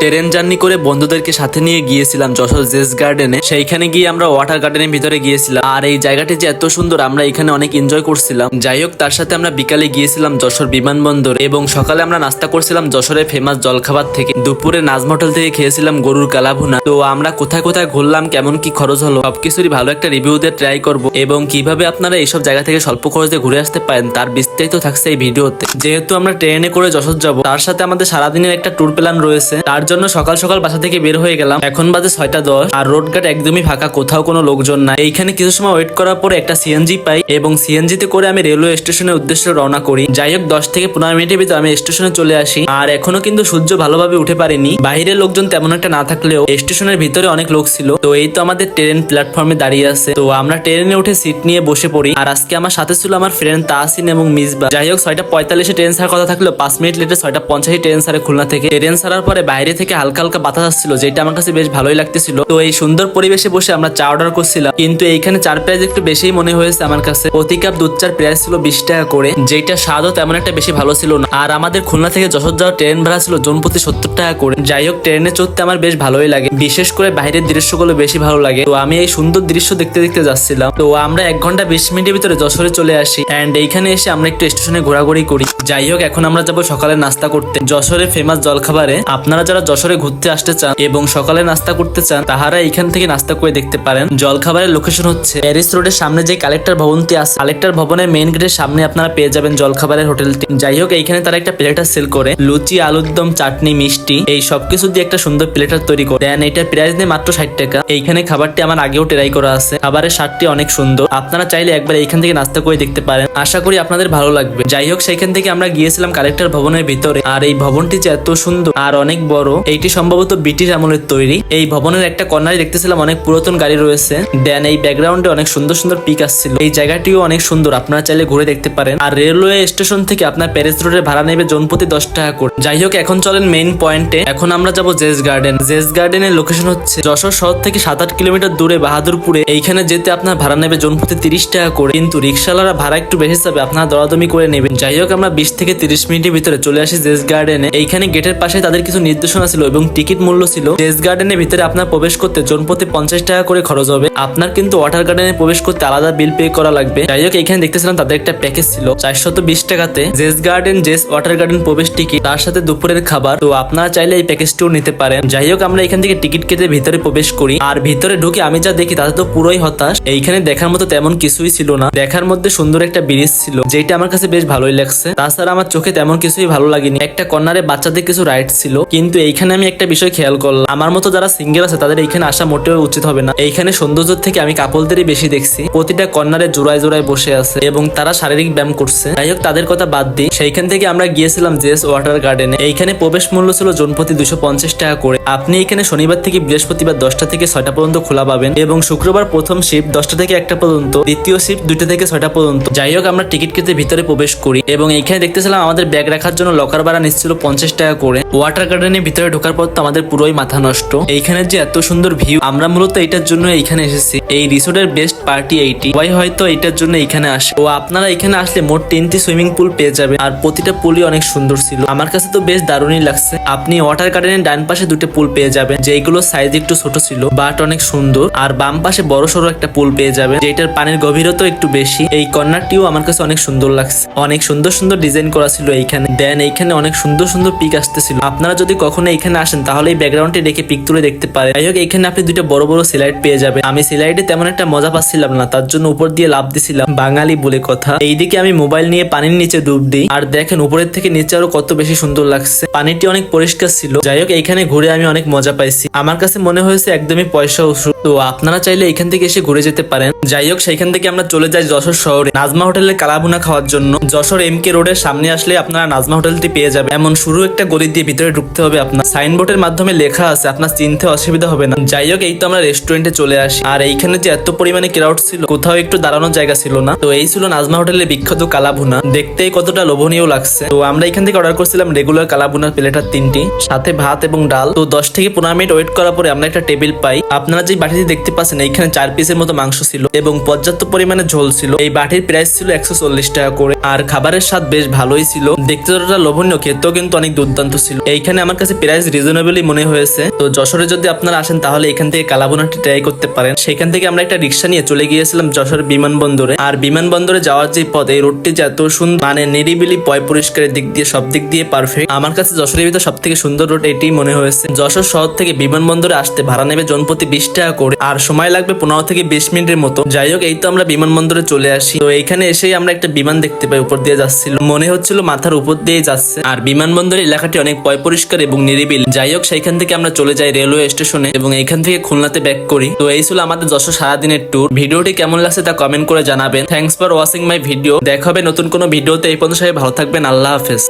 Train journey করে বন্ধুদেরকে সাথে নিয়ে গিয়েছিলাম যশোর জেস গার্ডেনে। সেইখানে গিয়ে আমরা ওয়াটার গার্ডেনের ভিতরে গিয়েছিলাম। আর এই জায়গাটি যে এত সুন্দর, আমরা এখানে অনেক এনজয় করছিলাম। যাই হোক, তার সাথে আমরা বিকালে গিয়েছিলাম যশোর বিমানবন্দর এবং সকালে আমরা নাস্তা করছিলাম যশোরের ফেমাস জলখাবার থেকে। দুপুরে নাজমা হোটেল থেকে খেয়েছিলাম গরুর কালাভুনা। তো আমরা কোথায় কোথায় ঘুরলাম, কেমন কি খরচ হলো, সবকিছুরই ভালো একটা রিভিউ দিয়ে ট্রাই করব এবং কিভাবে আপনারা এইসব জায়গা থেকে স্বল্প খরচে ঘুরে আসতে পারেন তার বিস্তারিত থাকছে এই ভিডিওতে। যেহেতু আমরা ট্রেনে করে যশোর যাব, তার সাথে আমাদের সারাদিনের একটা ট্যুর প্ল্যান রয়েছে। তার জন্য সকাল সকাল বাসা থেকে বের হয়ে গেলাম। এখন বাজে 6টা 10 আর রোডঘাট একদমই ফাঁকা, কোথাও কোনো লোকজন নাই। এইখানে কিছু সময় ওয়েট করার পরে একটা সিএনজি পাই এবং সিএনজিতে করে আমি রেলওয়ে স্টেশনের উদ্দেশ্যে রওনা করি। যাই হোক, 10 থেকে 15 মিনিটের ভিতরে আমি স্টেশনে চলে আসি। আর এখনো কিন্তু সূর্য ভালোভাবে উঠে পারেনি। বাইরের লোকজন তেমন একটা না থাকলেও স্টেশনের ভিতরে অনেক লোক ছিল। তো এই তো আমাদের ট্রেন প্ল্যাটফর্মে দাঁড়িয়ে আছে। তো আমরা ট্রেনে উঠে সিট নিয়ে বসে পড়ি। আর আজকে আমার সাথে ছিল আমার ফ্রেন্ড তাহসিন এবং মিসবা। যাই হোক, 6টা 45 ট্রেন ছাড়ার কথা থাকলেও 5 মিনিট লেটে 6টা 85 ট্রেন ছাড়ে খুলনা থেকে। ট্রেন ছাড়ার পরে বাইরে থেকে হালকা হালকা বাতাস আসছিল, যেটা আমার কাছে বেশ ভালোই লাগতেছিল। তো এই সুন্দর পরিবেশে বসে আমরা চা অর্ডার করছিলাম, কিন্তু এইখানে চার প্রাইস একটু বেশি মনে হয়েছে আমার কাছে। প্রতি কাপ দুধ চার প্রাইস ছিল 20 টাকা করে, যেটা স্বাদও তেমন একটা বেশি ভালো ছিল না। আর আমাদের খুলনা থেকে যশোর যাওয়ার ট্রেন ভাড়া ছিল জনপ্রতি 70 টাকা করে। যাই হোক, ট্রেনে চড়তে আমার বেশ ভালোই লাগে, বিশেষ করে বাইরের দৃশ্যগুলো বেশি ভালো লাগে। তো আমি এই সুন্দর দৃশ্য দেখতে দেখতে যাচ্ছিলাম। তো আমরা 1 ঘন্টা 20 মিনিটের ভিতরে যশোরে চলে আসি এন্ড এইখানে এসে আমরা একটু স্টেশনে ঘোরাঘুরি করি। যাই হোক, এখন আমরা যাবো সকালে নাস্তা করতে যশোরের ফেমাস জলখাবারে। আপনারা যারা যশোরে ঘুরতে আসতে চান এবং সকালে নাস্তা করতে চান, তাহারা এখান থেকে নাস্তা করে দেখতে পারেন। জলখাবারের লোকেশন হচ্ছে প্যারিস রোডের সামনে যে কালেক্টর ভবনটি আছে, কালেক্টর ভবনের মেইন গেটের সামনে আপনারা পেয়ে যাবেন জলখাবারের হোটেলটি। যাই হোক, এইখানে তারা একটা প্লেটার সেল করে লুচি, আলুর দম, চাটনি, মিষ্টি এই সবকিছু দিয়ে একটা সুন্দর প্লেটার তৈরি করে দেন। এইটার প্রাইস নেই মাত্র 60 টাকা। এইখানে খাবারটি আমার আগেও ট্রাই করা আছে, খাবারের স্বাদটি অনেক সুন্দর। আপনারা চাইলে একবার এইখান থেকে নাস্তা করে দেখতে পারেন, আশা করি আপনাদের ভালো লাগবে। যাই হোক, সেইখান থেকে আমরা গিয়েছিলাম কালেক্টর ভবনের ভিতরে। আর এই ভবনটি যে এত সুন্দর আর অনেক বড়, এইটি সম্ভবত ব্রিটিশ আমলের তৈরি। এই ভবনের একটা কর্নারে দেখতেছিলাম অনেক পুরাতন গাড়ি রয়েছে। দেন এই ব্যাকগ্রাউন্ডে অনেক সুন্দর সুন্দর পিক আসছিল। এই জায়গাটিও অনেক সুন্দর, আপনারা চাইলে ঘুরে দেখতে পারেন। আর রেলওয়ে স্টেশন থেকে আপনার প্যারিস রোডের ভাড়া নেবে জনপ্রতি 10 টাকা করে। যাই হোক, এখন চলেন মেইন পয়েন্টে। এখন আমরা যাবো জেস গার্ডেন। জেস গার্ডেনের লোকেশন হচ্ছে যশোর শহর থেকে 7-8 কিলোমিটার দূরে বাহাদুরপুরে। এইখানে যেতে আপনার ভাড়া নেবে জনপ্রতি 30 টাকা করে, কিন্তু রিক্সাওয়ালারা ভাড়া একটু বেশি যাবে, আপনারা দরাদমি করে নেবেন। যাই হোক, আমরা 20 থেকে 30 মিনিটের ভিতরে চলে আসি জেস গার্ডেনে। এইখানে গেটের পাশে তাদের কিছু নির্দেশনা ছিল এবং টিকিট মূল্য ছিল। জেস গার্ডেনের ভিতরে আপনার প্রবেশ করতে জনপ্রতি 50 টাকা করে খরচ হবে। আপনার কিন্তু ওয়াটার গার্ডেনে প্রবেশ করতে আলাদা বিল পে করা লাগবে। যাই হোক, এখানে দেখতেছিলাম তাদের একটা প্যাকেজ ছিল 420 টাকাতে জেস গার্ডেন, জেস ওয়াটার গার্ডেন প্রবেশ টিকিট, তার সাথে দুপুরের খাবার। তো আপনারা চাইলে এই প্যাকেজটিও নিতে পারেন। যাই হোক, আমরা এখান থেকে টিকিট কেটে ভিতরে প্রবেশ করি। আর ভিতরে ঢুকে আমি যা দেখি তাতে তো পুরোই হতাশ। এইখানে দেখার মতো তেমন কিছুই ছিল না। দেখার মধ্যে সুন্দর একটা ব্রিজ ছিল, যেটা আমার কাছে বেশ ভালোই লাগছে। তাছাড়া আমার চোখে তেমন কিছুই ভালো লাগেনি। একটা কর্নারে বাচ্চাদের কিছু রাইড ছিল, কিন্তু এইখানে আমি একটা বিষয় খেয়াল করলাম, আমার মতো যারা সিঙ্গেল আছে তাদের এইখানে আসা মোটেও উচিত হবে না। এইখানে সৌন্দর্য থেকে আমি কাপলদেরই বেশি দেখছি। প্রতিটা কর্নারে জোড়ায় জোড়ায় বসে আছে এবং তারা শারীরিক ব্যায়াম করছে। যাই হোক, তাদের কথা বাদ দিই। সেইখান থেকে আমরা গিয়েছিলাম জেস ওয়াটার গার্ডেনে। এইখানে প্রবেশ মূল্য ছিল জনপ্রতি 250 টাকা করে। আপনি এখানে শনিবার থেকে বৃহস্পতিবার 10টা থেকে 6টা পর্যন্ত খোলা পাবেন এবং শুক্রবার প্রথম শিফট 10টা থেকে 1টা পর্যন্ত, দ্বিতীয় শিফট 2টা থেকে 6টা পর্যন্ত। যাই হোক, আমরা টিকিট কেটে ভিতরে প্রবেশ করি এবং এইখানে দেখতেছিলাম আমাদের ব্যাগ রাখার জন্য লকার ভাড়া নিচ্ছিল 50 টাকা করে। ওয়াটার গার্ডেনের ভিতরে ঢোকার পর তো আমাদের পুরোই মাথা নষ্ট। এইখানে যে এত সুন্দর ভিউ, আমরা মূলত এইটার জন্য এইখানে এসেছি। এই রিসোর্টের বেস্ট পার্টি এইটি, সবাই হয়তো এইটার জন্য এইখানে আসে। ও আপনারা এখানে আসলে মোট 3টি সুইমিং পুল পেয়ে যাবেন আর প্রতিটা পুলই অনেক সুন্দর ছিল। আমার কাছে তো বেশ দারুণই লাগছে। আপনি ওয়াটার গার্ডেনের ডান পাশে 2টা পুল পেয়ে যাবেন, যেগুলো সাইজ একটু ছোট ছিল বাট অনেক সুন্দর। আর বাম পাশে বড় সড়ো একটা পুল পেয়ে যাবেন, যেটার পানির গভীরতা একটু বেশি। এই কর্নারটিও আমার কাছে অনেক সুন্দর লাগছে, অনেক সুন্দর সুন্দর ডিজাইন করা ছিল এইখানে। দেন এইখানে অনেক সুন্দর সুন্দর পিক আসতেছিল। আপনারা যদি কখনো এখানে আসেন তাহলে এই ব্যাকগ্রাউন্ডে রেখে পিক তুলে দেখতে পারেন। যাই হোক, এখানে আপনি 2টা বড় বড় স্লাইড পেয়ে যাবেন। আমি স্লাইডে তেমন একটা মজা পাচ্ছিলাম না, তার জন্য উপর দিয়ে লাফ দিছিলাম, বাঙালি বলে কথা। এইদিকে আমি মোবাইল নিয়ে পানির নিচে ডুব দিই আর দেখেন উপরের থেকে নিচে আরো কত বেশি সুন্দর লাগছে। পানিটি অনেক পরিষ্কার ছিল। যাই হোক, এইখানে ঘুরে আমি অনেক মজা পাইছি। আমার কাছে মনে হয়েছে একদমই পয়সা উসুল। তো আপনারা চাইলে এখান থেকে এসে ঘুরে যেতে পারেন। যাই হোক, সেইখান থেকে আমরা চলে যাই যশোর শহরে নাজমা হোটেলের কালাভুনা খাওয়ার জন্য। যশোর MK রোডের সামনে আসলে আপনারা নাজমা হোটেলটি পেয়ে যাবেন। এমন শুরু একটা গলি দিয়ে ভিতরে ঢুকতে হবে। আপনার সাইনবোর্ডের মাধ্যমে লেখা আছে, আপনার চিনতে অসুবিধা হবে না। যাই হোক, এই তো আমরা রেস্টুরেন্টে চলে আসি। আর এইখানে যে এত পরিমাণে ক্রাউড ছিল, কোথাও একটু দাঁড়ানোর জায়গা ছিল না। তো এই ছিল নাজমা হোটেলের বিখ্যাত কালাভুনা, দেখতেই কতটা লোভনীয় লাগছে। তো আমরা এখান থেকে অর্ডার করছিলাম রেগুলার কালাভুনার প্লেটার 3টি, সাথে ভাত এবং ডাল। তো 10 থেকে 15 মিনিট ওয়েট করার পরে আমরা একটা টেবিল পাই। আপনারা যে বাটিটি দেখতে পাচ্ছেন, এইখানে 4 পিসের মতো মাংস ছিল এবং পর্যাপ্ত পরিমাণে ঝোল ছিল। এই বাটির প্রাইস ছিল 140 টাকা করে। আর খাবারের স্বাদ বেশ ভালোই ছিল, দেখতে যতটা লোভনীয় খেতেও কিন্তু অনেক দুর্দান্ত ছিল। এইখানে আমার কাছে প্রায় প্রাইস রিজনেবলই মনে হয়েছে। তো যশোরে যদি আপনারা আসেন তাহলে এখান থেকে কালাভুনাটি ট্রাই করতে পারেন। সেখান থেকে আমরা একটা রিক্সা নিয়ে চলে গিয়েছিলাম যশোর বিমানবন্দরে। আর বিমানবন্দরে যাওয়ার যে পথ, এই রোডটি যে এত সুন্দর, মানে নিরিবিলি, পয় পরিষ্কারের দিক দিয়ে সব দিক দিয়ে পারফেক্ট। আমার কাছে যশোরের ভিতর সব থেকে সুন্দর রোড এটাই মনে হয়েছে। যশোর শহর থেকে বিমানবন্দরে আসতে ভাড়া নেবে জনপ্রতি 20 টাকা করে, আর সময় লাগবে 15 থেকে 20 মিনিটের মতো। যাই হোক, এই তো আমরা বিমানবন্দরে চলে আসি। তো এইখানে এসেই আমরা একটা বিমান দেখতে পাই উপর দিয়ে যাচ্ছিল, মনে হচ্ছিল মাথার উপর দিয়ে যাচ্ছে। আর বিমানবন্দরের এলাকাটি অনেক পয় পরিষ্কার এবং নিরিবিলি। যাই হোক, সেইখান থেকে আমরা চলে যাই রেলওয়ে স্টেশনে এবং এইখান থেকে খুলনাতে ব্যাক করি। তো এই ছিল আমাদের যশোর সারাদিনের ট্যুর। ভিডিওটি কেমন লাগছে তা কমেন্ট করে জানাবেন। Thanks for watching my video. দেখা হবে নতুন কোনো ভিডিওতে। এই পর্যন্ত সবাই ভালো থাকবেন। আল্লাহ হাফেজ।